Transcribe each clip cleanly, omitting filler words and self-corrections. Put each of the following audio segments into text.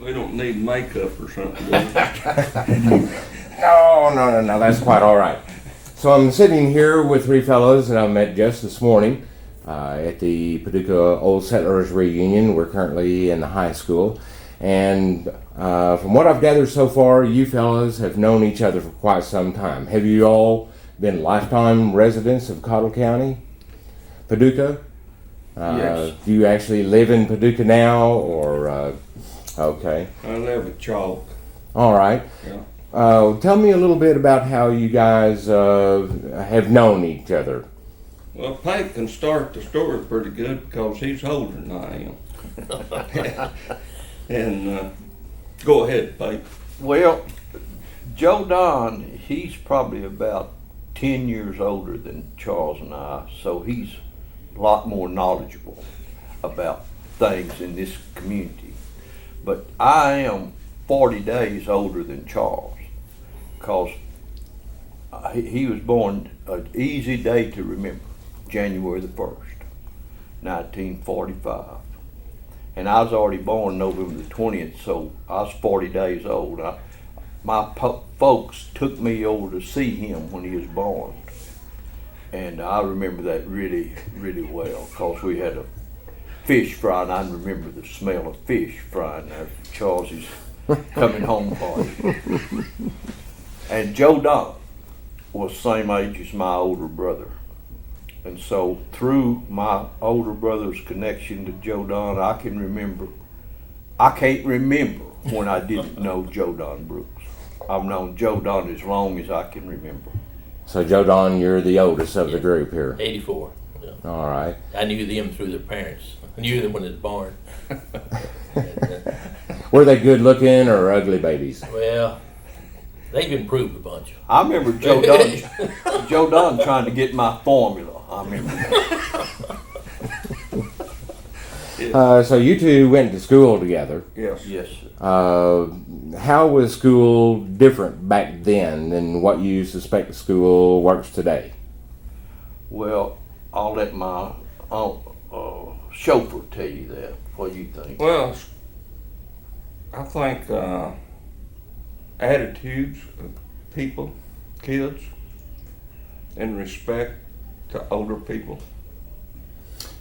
We don't need makeup or something, do we? No, that's quite all right. So I'm sitting here with three fellows that I met just this morning at the Paducah Old Settlers Reunion. We're currently in the high school. And from what I've gathered so far, you fellas have known each other for quite some time. Have you all been lifetime residents of Cottle County, Paducah? Yes. Do you actually live in Paducah now, or okay? I live at Chalk. All right. Yeah. Tell me a little bit about how you guys have known each other. Well, Pate can start the story pretty good because he's older than I am. And go ahead, Pate. Well, Joe Don, he's probably about 10 years older than Charles and I, so he's a lot more knowledgeable about things in this community. But I am 40 days older than Charles, because he was born an easy day to remember, January the 1st, 1945. And I was already born November the 20th, so I was 40 days old. My folks took me over to see him when he was born. And I remember that really, really well, because we had a fish fry, and I remember the smell of fish frying after Charles's coming home party. And Joe Don was the same age as my older brother. And so through my older brother's connection to Joe Don, I can't remember when I didn't know Joe Don Brooks. I've known Joe Don as long as I can remember. So, Joe Don, you're the oldest of the group here. 84. Yeah. All right. I knew them through their parents. I knew them when they was born. Were they good looking or ugly babies? Well, they've improved a bunch. I remember Joe Don trying to get my formula. I remember that. So you two went to school together. Yes. Yes, sir. How was school different back then than what you suspect school works today? Well, I'll let my chauffeur tell you that. What do you think? Well, I think attitudes of people, kids, and respect to older people.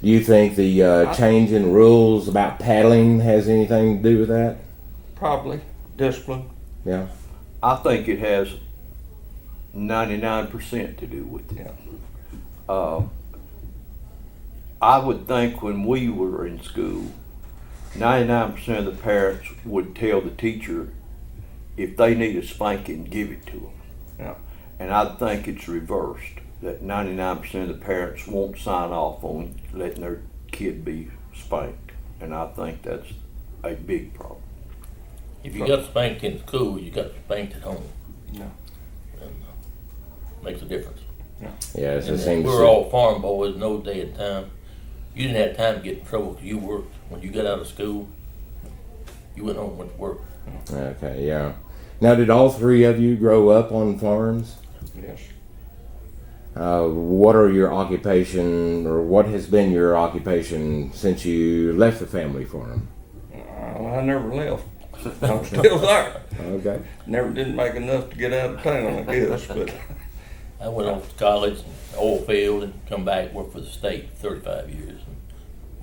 Do you think the change in rules about paddling has anything to do with that? Probably. Discipline. Yeah. I think it has 99% to do with it. Yeah. I would think when we were in school, 99% of the parents would tell the teacher if they need a spanking, give it to them. Yeah. And I think it's reversed, that 99% of the parents won't sign off on letting their kid be spanked. And I think that's a big problem. If you got spanked in school, you got spanked at home. Yeah. And, makes a difference. Yes, it And seems. we were all farm boys, no day and time. You didn't have time to get in trouble because you worked. When you got out of school, you went home and went to work. Okay, yeah. Now, did all three of you grow up on farms? Yes. What are your occupation, or what has been your occupation since you left the family farm? Well, I never left. I'm still there. Okay. Never didn't make enough to get out of town, I guess, but I went off to college, oil field, and come back, work for the state 35 years, and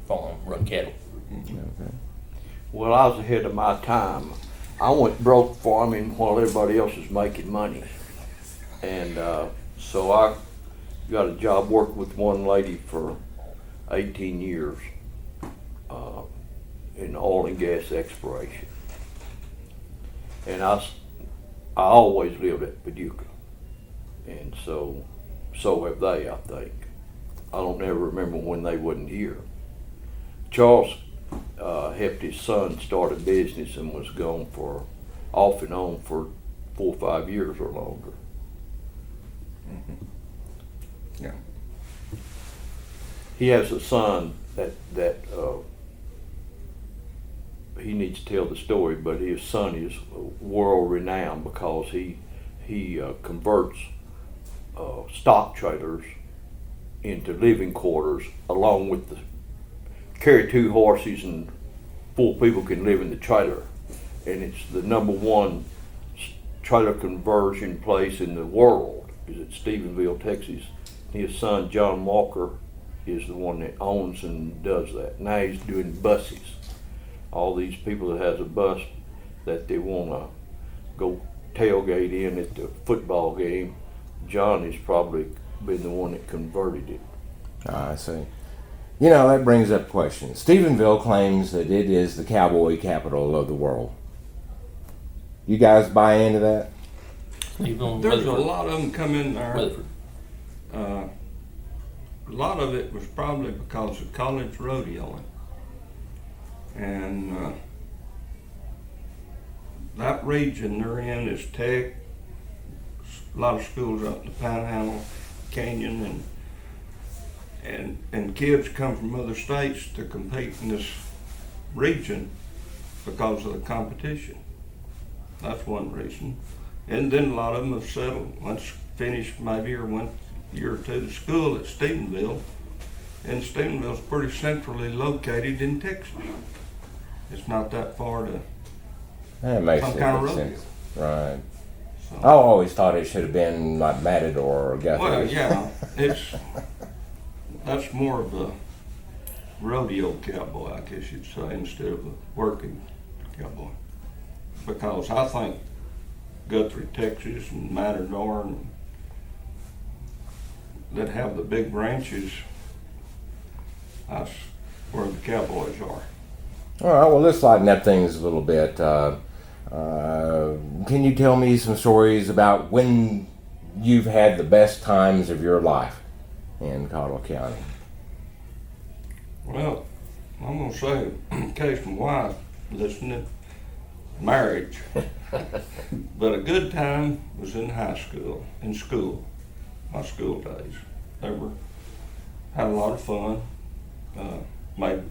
farm, run cattle. Okay. Well, I was ahead of my time. I went broke farming while everybody else was making money. And so I got a job working with one lady for 18 years in oil and gas exploration. And I always lived at Paducah. And so have they, I think. I don't ever remember when they wasn't here. Charles helped his son start a business and was gone for off and on for 4 or 5 years or longer. Mm-hmm. Yeah. He has a son that he needs to tell the story, but his son is world renowned because he converts stock trailers into living quarters, along with the carry 2 horses and 4 people can live in the trailer. and it's the number one trailer conversion place in the world. Is at Stephenville, Texas. His son John Walker is the one that owns and does that. Now he's doing buses. All these people that has a bus that they want to go tailgate in at the football game, John has probably been the one that converted it. I see. You know, that brings up questions. Stephenville claims that it is the cowboy capital of the world. You guys buy into that? There's a lot of them come in there. Weatherford. A lot of it was probably because of college rodeoing. And that region they're in is Tech, a lot of schools up in the Panhandle, Canyon, and kids come from other states to compete in this region because of the competition. That's one reason. And then a lot of them have settled, once finished maybe or went a year or two to school at Stephenville. And Stephenville's pretty centrally located in Texas. It's not that far to That makes some kind of rodeo. sense. Right. So, I always thought it should have been like Matador or Guthrie. well, yeah, that's more of a rodeo cowboy, I guess you'd say, instead of a working cowboy. Because I think Guthrie, Texas, and Matador, and that have the big ranches, that's where the cowboys are. All right, well, let's lighten up things a little bit. Can you tell me some stories about when you've had the best times of your life in Cottle County? Well, I'm gonna say, in case my wife listening, marriage. But a good time was in high school, my school days. Had a lot of fun. Made,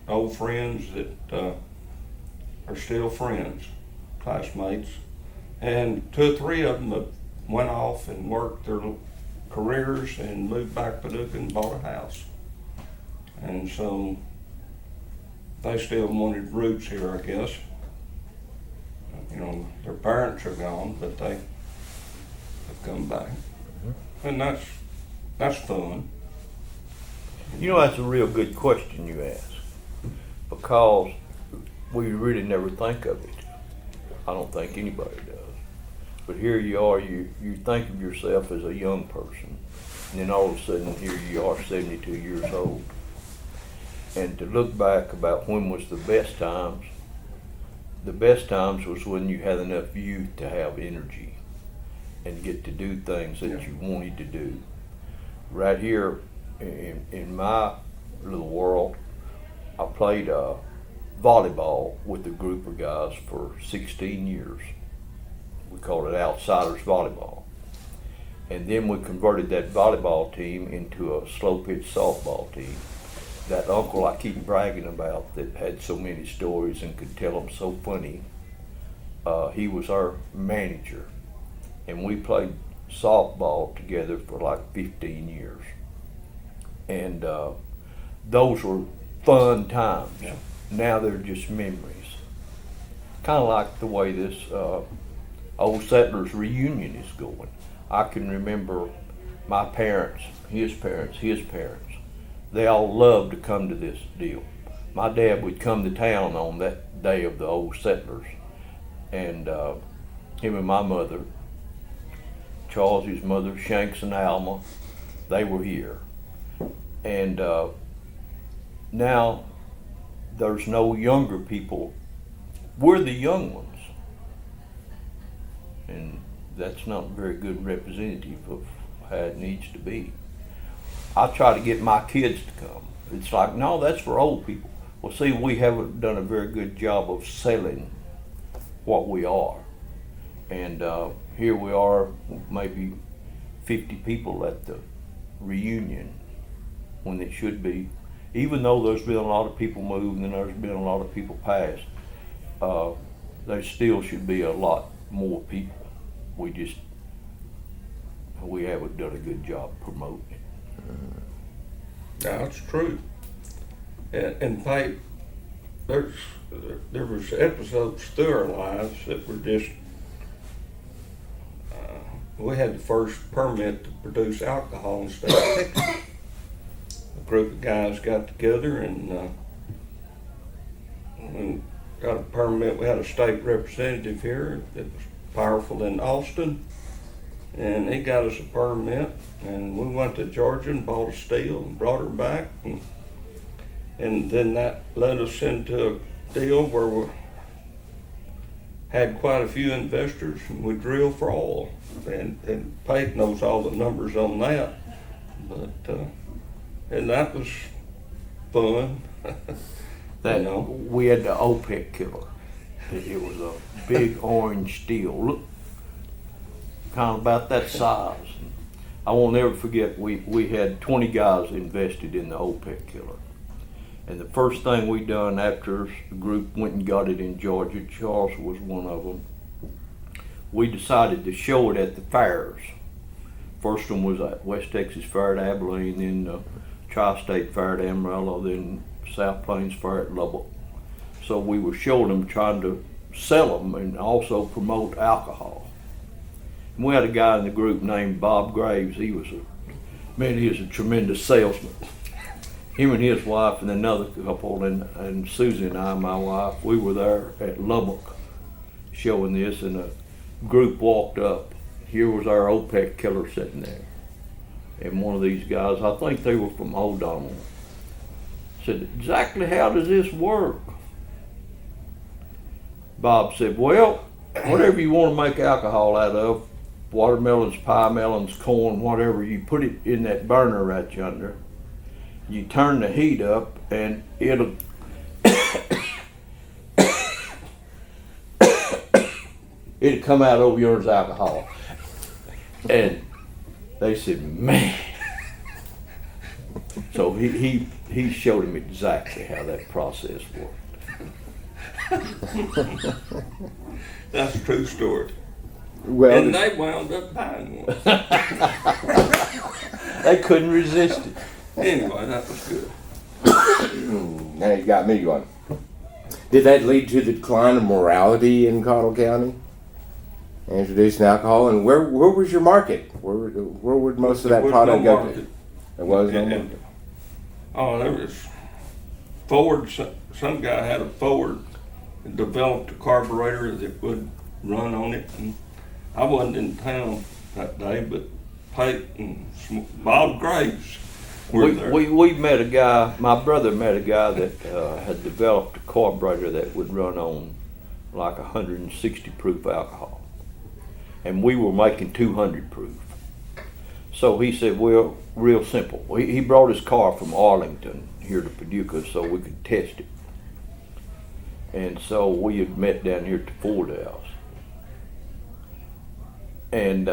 old friends that are still friends, classmates. And 2 or 3 of them have went off and worked their careers and moved back to Paducah and bought a house. And so they still wanted roots here, I guess. Their parents are gone, but they have come back. And that's fun. That's a real good question you ask, because we really never think of it. I don't think anybody does. But here you are, you think of yourself as a young person, and then all of a sudden here you are 72 years old. And to look back about when was the best times was when you had enough youth to have energy and get to do things that you wanted to do. Right here in my little world, I played volleyball with a group of guys for 16 years. We called it Outsiders Volleyball. And then we converted that volleyball team into a slow pitch softball team. That uncle I keep bragging about that had so many stories and could tell them so funny, he was our manager. And we played softball together for like 15 years. And those were fun times. Yeah. Now they're just memories. Kind of like the way this old settlers reunion is going. I can remember my parents, his parents, they all loved to come to this deal. My dad would come to town on that day of the old settlers, and him and my mother, Charles's mother, Shanks and Alma, they were here. And now there's no younger people. We're the young ones, and that's not a very good representative of how it needs to be. I try to get my kids to come. It's like, no, that's for old people. Well, see, we haven't done a very good job of selling what we are. And here we are, maybe 50 people at the reunion, when it should be, even though there's been a lot of people moved and there's been a lot of people passed, there still should be a lot more people. We haven't done a good job promoting it. That's true. And Pate, there was episodes through our lives that were just, we had the first permit to produce alcohol in the state of Texas. A group of guys got together and got a permit. We had a state representative here that was powerful in Austin, and he got us a permit, and we went to Georgia and bought a steel and brought her back, and then that led us into a deal where we had quite a few investors, and we drilled for oil, and Pate knows all the numbers on that, but and that was fun. That You know? we had the OPEC killer. It was a big orange steel. Look, kind of about that size. I won't ever forget. We had 20 guys invested in the OPEC killer, and the first thing we done after the group went and got it in Georgia, Charles was one of them. We decided to show it at the fairs. First one was at West Texas Fair at Abilene, then the Tri-State Fair at Amarillo, then South Plains Fair at Lubbock. So we were showing them, trying to sell them and also promote alcohol. And we had a guy in the group named Bob Graves. He was a tremendous salesman. Him and his wife and another couple, and Susie and I, my wife, we were there at Lubbock showing this, and a group walked up. Here was our OPEC killer sitting there. And one of these guys, I think they were from O'Donnell, said, "Exactly how does this work?" Bob said, "Well, whatever you want to make alcohol out of, watermelons, pie melons, corn, whatever, you put it in that burner right yonder. You turn the heat up and it'll it'll come out over yours alcohol." And they said, "Man." So he showed him exactly how that process worked. That's a true story. Well, And they wound up buying one. They couldn't resist it. Anyway, that was good. now you got me going. Did that lead to the decline of morality in Cottle County? Introducing alcohol, and where was your market? Where would most of that There was product no go market. to? There was no And- market. Oh, there was Ford. Some guy had a Ford and developed a carburetor that would run on it. And I wasn't in town that day, but Pate and Bob Graves were there. We met a guy, my brother met a guy that had developed a carburetor that would run on like 160 proof alcohol. And we were making 200 proof. So he said, well, real simple. He brought his car from Arlington here to Paducah so we could test it. And so we had met down here at the Ford house. And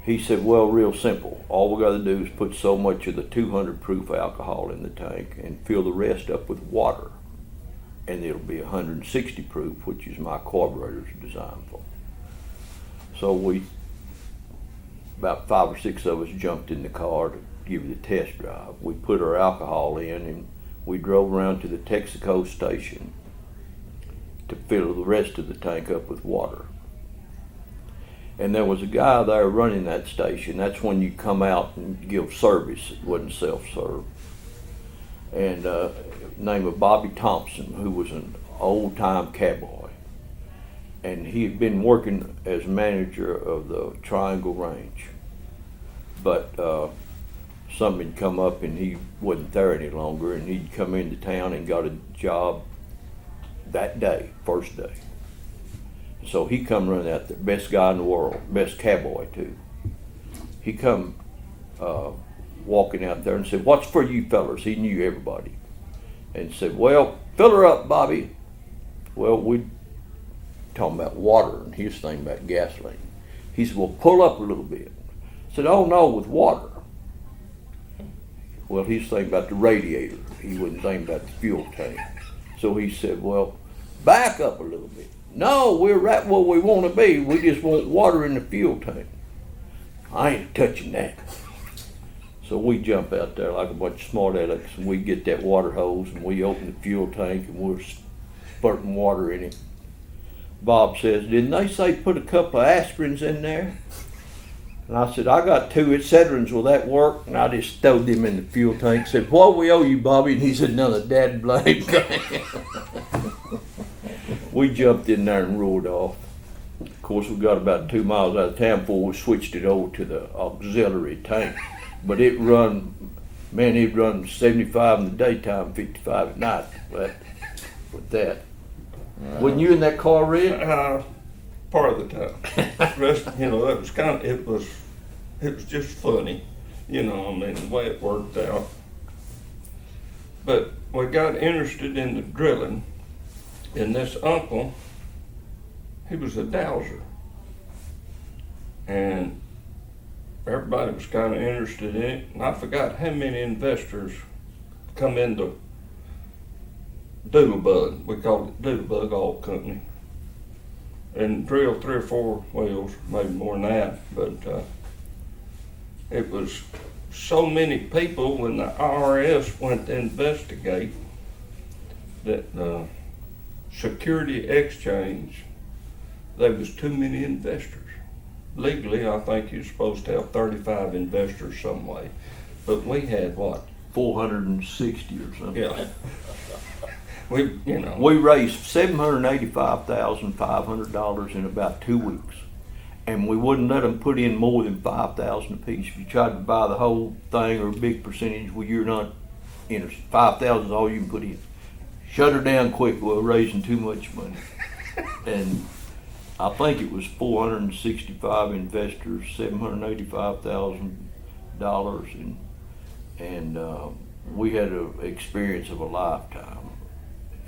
he said, well, real simple. All we got to do is put so much of the 200 proof alcohol in the tank and fill the rest up with water. And it'll be 160 proof, which is my carburetor's designed for. So about 5 or 6 of us jumped in the car to give it a test drive. We put our alcohol in and we drove around to the Texaco station to fill the rest of the tank up with water. And there was a guy there running that station. That's when you come out and give service. It wasn't self-serve. And name of Bobby Thompson, who was an old-time cowboy. And he had been working as manager of the Triangle Range. But something had come up and he wasn't there any longer, and he'd come into town and got a job that day, first day. So he come running out there, best guy in the world, best cowboy too. He come walking out there and said, what's for you fellers? He knew everybody. And said, well, fill her up, Bobby. Well, we talking about water and his thing about gasoline. He said, well, pull up a little bit. I said, oh no, with water. Well, he's thinking about the radiator. He wasn't thinking about the fuel tank. So he said, well, back up a little bit. No, we're right where we want to be. We just want water in the fuel tank. I ain't touching that. So we jump out there like a bunch of smart alecks, and we get that water hose, and we open the fuel tank, and we're spurting water in it. Bob says, "Didn't they say put a couple of aspirins in there?" And I said, "I got 2 Excedrins, will that work?" And I just stowed them in the fuel tank. Said, "What we owe you, Bobby?" And he said, "None of that blame thing." We jumped in there and roared off. Of course, we got about 2 miles out of town before we switched it over to the auxiliary tank. But it run 75 in the daytime, 55 at night. With that. Wasn't you in that car, Red? Part of the time. Rest, it was it was just funny, the way it worked out. But we got interested in the drilling, and this uncle, he was a dowser. And everybody was kind of interested in it, and I forgot how many investors come into Doodlebug. We called it Doodlebug Oil Company, and drilled 3 or 4 wells, maybe more than that. But it was so many people when the IRS went to investigate that the Security Exchange, there was too many investors. Legally, I think you're supposed to have 35 investors some way, but we had what? 460 or something. Yeah. We raised $785,500 in about 2 weeks, and we wouldn't let them put in more than $5,000 apiece. If you tried to buy the whole thing or a big percentage, well, you're not interested. $5,000 is all you can put in. Shut her down quick. We're raising too much money, and I think it was 465 investors, $785,000, and we had an experience of a lifetime.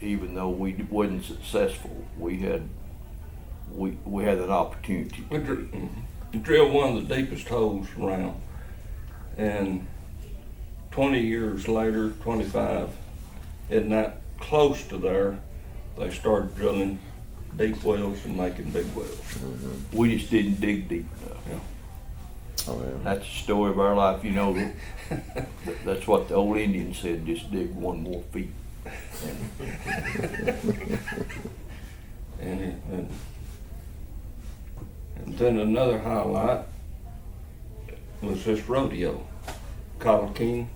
Even though we wasn't successful, we had an opportunity. We drilled one of the deepest holes around, and 20 years later, 25, and that close to there, they started drilling deep wells and making big wells. Mm-hmm. We just didn't dig deep enough. Yeah. Oh, yeah. That's the story of our life. That's what the old Indian said, just dig 1 more feet. And then another highlight was this rodeo, Cottle County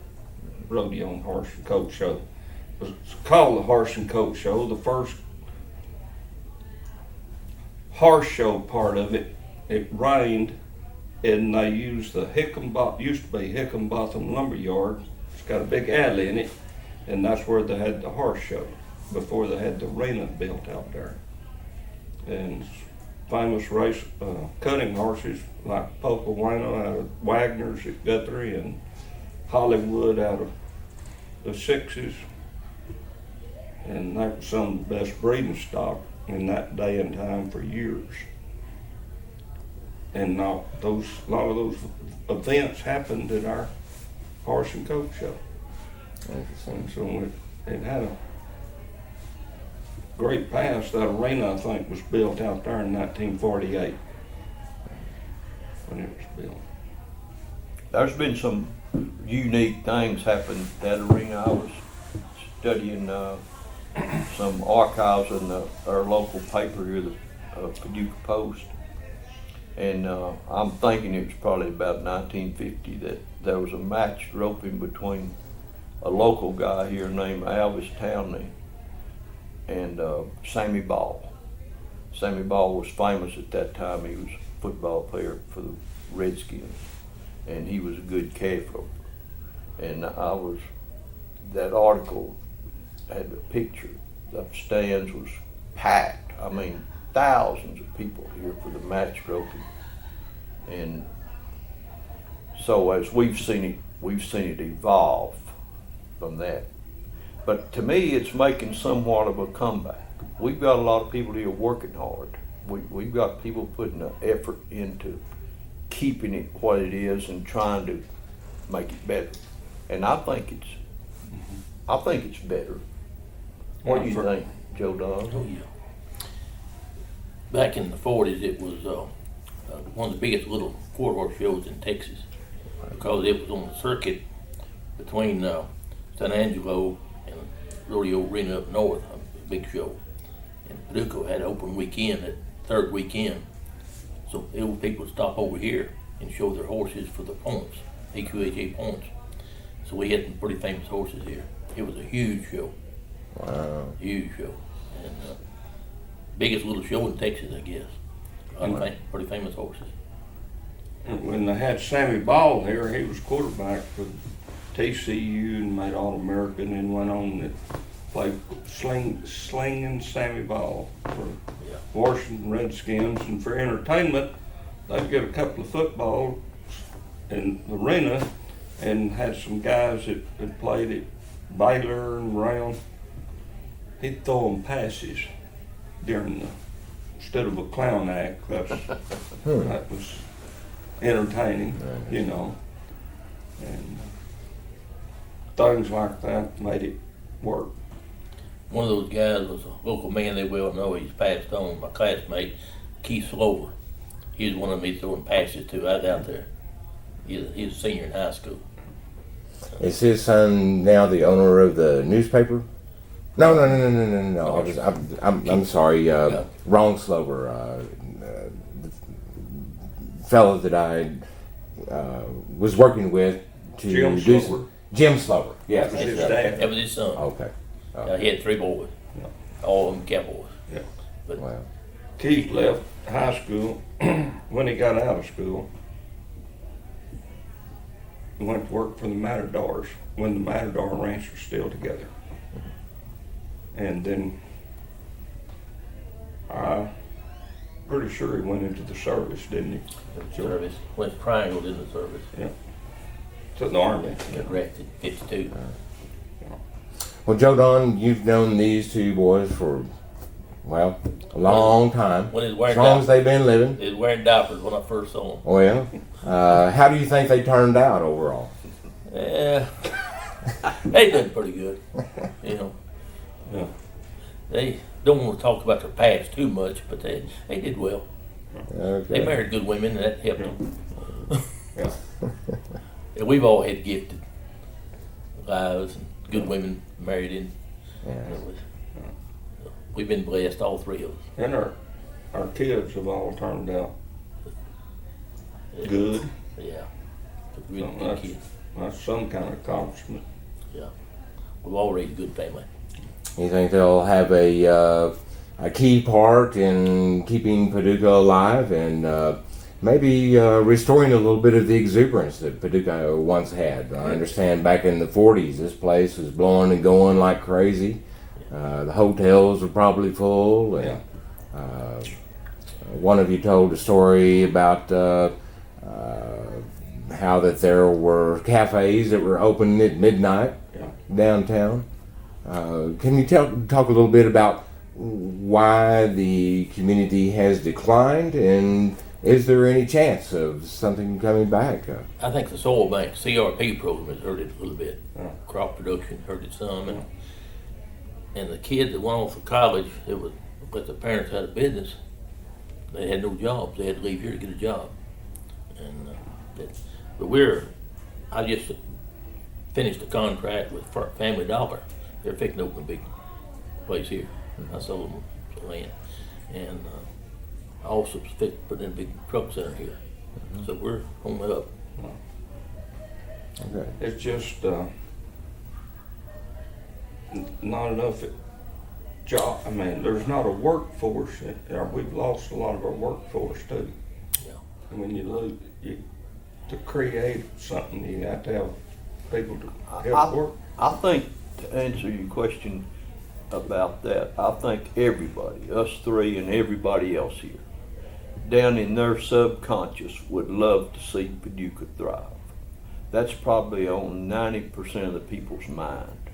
Rodeo and Horse and Coat Show. It's called the Horse and Coat Show. The first horse show part of it, it rained, and they used the used to be Hickenbotham Lumber Yard. It's got a big alley in it, and that's where they had the horse show before they had the arena built out there. And famous race cutting horses like Pocowana out of Wagner's at Guthrie, and Hollywood out of the Sixes, and that was some of the best breeding stock in that day and time for years. And a lot of those events happened at our horse and coat show. And so it had a great past. That arena, I think, was built out there in 1948 when it was built. There's been some unique things happen at that arena. I was studying some archives in our local paper here, the Paducah Post, and I'm thinking it was probably about 1950 that there was a match roping between a local guy here named Alvis Townley and Sammy Ball. Sammy Ball was famous at that time. He was a football player for the Redskins, and he was a good calf roper. And that article had a picture. The stands was packed. I mean, thousands of people here for the match roping. And so as we've seen it evolve from that. But to me, it's making somewhat of a comeback. We've got a lot of people here working hard. We've got people putting an effort into keeping it what it is and trying to make it better. And I think it's better. What do you think, Joe Don? Oh, yeah. Back in the 40s, it was one of the biggest little 4-horse shows in Texas. because it was on the circuit between San Angelo and Rodeo Arena up north, a big show. And Paducah had open weekend, that third weekend. So people would stop over here and show their horses for the points, EQHA points. So we had some pretty famous horses here. It was a huge show. Wow. Huge show. And biggest little show in Texas, I guess. Pretty famous horses. When they had Sammy Ball here, he was quarterback for TCU and made All-American and went on to play slinging Sammy Ball for Washington Redskins. And for entertainment, they'd get a couple of footballs in the arena and had some guys that had played at Baylor and around. He'd throw them passes during instead of a clown act. That was entertaining, you know. And things like that made it work. One of those guys was a local man they well know. He's passed on. My classmate, Keith Slover. He was one of me throwing passes to. I was out there. He's a senior in high school. Is his son now the owner of the newspaper? No. I'm sorry. Wrong Slover. The fellow that I was working with to Jim do Slover. Jim Slover. Yeah. That was his dad. That was his son. Okay. He had 3 boys. Yeah. All of them cowboys. Yeah. But Wow. Keith left high school. When he got out of school, he went to work for the Matadors when the Matador Ranch was still together. And then I'm pretty sure he went into the service, didn't he? service. Went triangled in the service. Yeah. To the Army. Got drafted 52. Well, Joe Don, you've known these two boys for, well, a long time. When he was wearing As long as diapers. they've been living. He was wearing diapers when I first saw him. Well, how do you think they turned out overall? Yeah, they did pretty good. You know, Yeah. they don't want to talk about their past too much, but they did well. Okay. They married good women, and that helped them. Yeah. Yeah, we've all had gifted lives and good women married in. Yeah. We've been blessed, all 3 of us. And our kids have all turned out good. Yeah, really So good kids. That's some kind of accomplishment. Yeah, we've all raised a good family. You think they'll have a key part in keeping Paducah alive and maybe restoring a little bit of the exuberance that Paducah once had? I understand back in the 40s, this place was blowing and going like crazy. The hotels were probably full. And, one of you told a story about how that there were cafes that were open at midnight downtown. Can you talk a little bit about why the community has declined, and is there any chance of something coming back? I think the soil bank CRP program has hurt it a little bit. Crop production hurt it some, and the kids that went off to college, it was because the parents had a business. They had no jobs. They had to leave here to get a job, and I just finished a contract with Family Dollar. They're fixing to open a big place here. I sold them the land, and I also put in a big truck center here. So we're on the up. Okay. It's just not enough job. I mean, there's not a workforce. We've lost a lot of our workforce too. Yeah. And when you to create something, you have to have people to help work. I think, to answer your question about that, I think everybody, us 3 and everybody else here, down in their subconscious would love to see Paducah thrive. That's probably on 90% of the people's mind.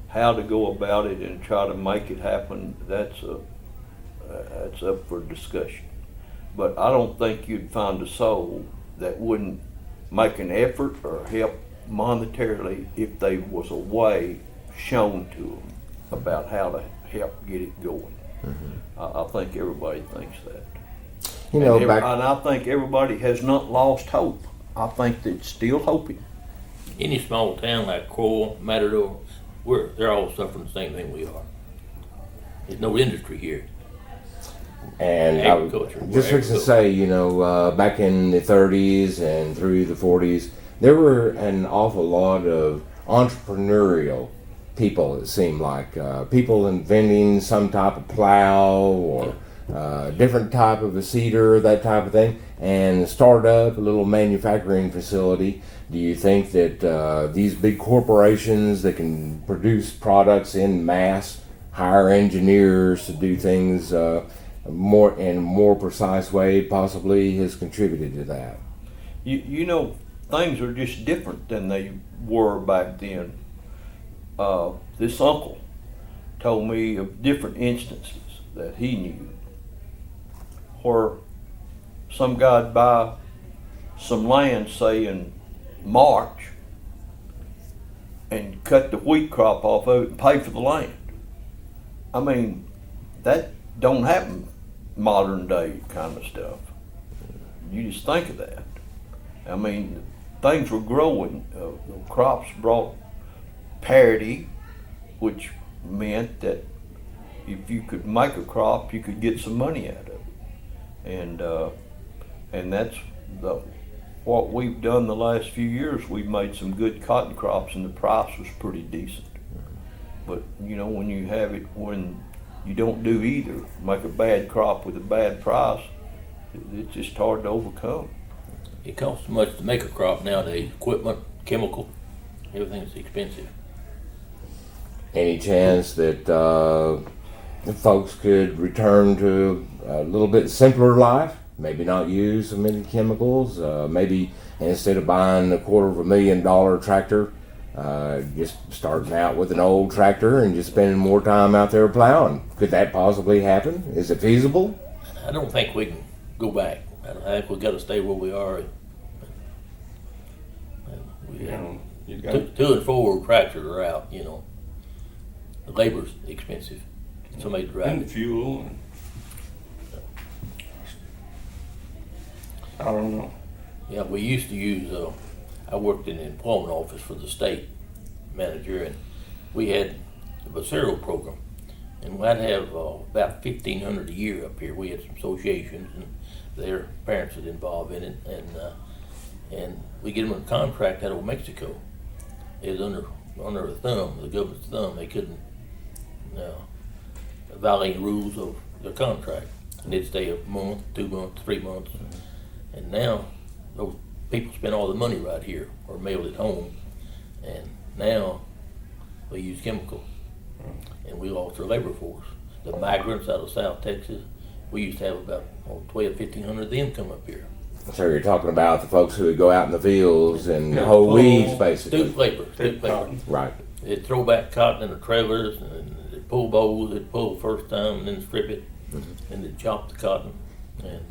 How to go about it and try to make it happen, that's up for discussion. But I don't think you'd find a soul that wouldn't make an effort or help monetarily if there was a way shown to them about how to help get it going. I think everybody thinks that. You know, and I think everybody has not lost hope. I think that it's still hoping. Any small town like Crowell, Matador, they're all suffering the same thing we are. There's no industry here. And Agriculture. just fix to say, back in the 30s and through the 40s, there were an awful lot of entrepreneurial people, it seemed like. People inventing some type of plow or different type of a seeder, that type of thing, and start up a little manufacturing facility. Do you think that these big corporations that can produce products in mass, hire engineers to do things more in a more precise way, possibly has contributed to that? Things are just different than they were back then. This uncle told me of different instances that he knew where some guy'd buy some land, say in March, and cut the wheat crop off of it and pay for the land. I mean, that don't happen modern day kind of stuff. You just think of that. I mean, things were growing. The crops brought parity, which meant that if you could make a crop, you could get some money out of it. And that's what we've done the last few years. We've made some good cotton crops, and the price was pretty decent. But when you have it, when you don't do either, make a bad crop with a bad price, it's just hard to overcome. It costs so much to make a crop nowadays. Equipment, chemical, everything's expensive. Any chance that folks could return to a little bit simpler life? Maybe not use so many chemicals. Maybe instead of buying a $250,000 tractor, just starting out with an old tractor and just spending more time out there plowing. Could that possibly happen? Is it feasible? I don't think we can go back. I think we've got to stay where we are. Two and four tractors are out. The labor's expensive. Somebody drive And it. fuel. And I don't know. Yeah, we used to use. I worked in the employment office for the state manager, and we had a Vocero program, and we'd have about 1,500 a year up here. We had some associations, and their parents was involved in it, and we get them a contract out of Mexico. It was under a thumb, the government's thumb. They couldn't violate the rules of their contract, and they'd stay a month, 2 months, 3 months, and now those people spend all the money right here or mail it home, and now we use chemical, and we lost our labor force. The migrants out of South Texas, we used to have about 1,200-1,500 of them come up here. So you're talking about the folks who would go out in the fields and hoe weeds, basically. Stoop labor. Right. They'd throw back cotton in the trailers, and they'd pull bowls. They'd pull the first time, and then strip it, and they'd chop the cotton. And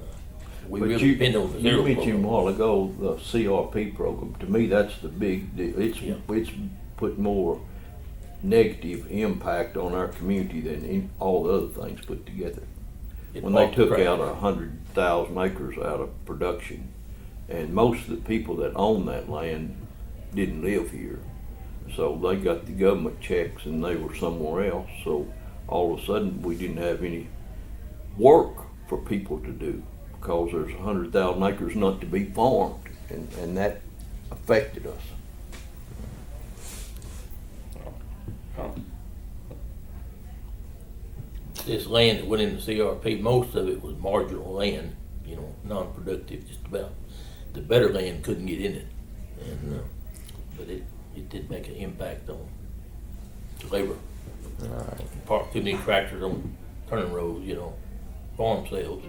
we But really depend on the you zero mentioned a program. while ago the CRP program. To me, that's the big deal. It's put more negative impact on our community than all the other things put together. When they took out 100,000 acres out of production, and most of the people that own that land didn't live here, so they got the government checks and they were somewhere else. So all of a sudden we didn't have any work for people to do because there's 100,000 acres not to be farmed, and that affected us. This land that went in the CRP, most of it was marginal land, non-productive, just about. The better land couldn't get in it, and but it did make an impact on the labor. Parked too many tractors on turning roads, farm sales.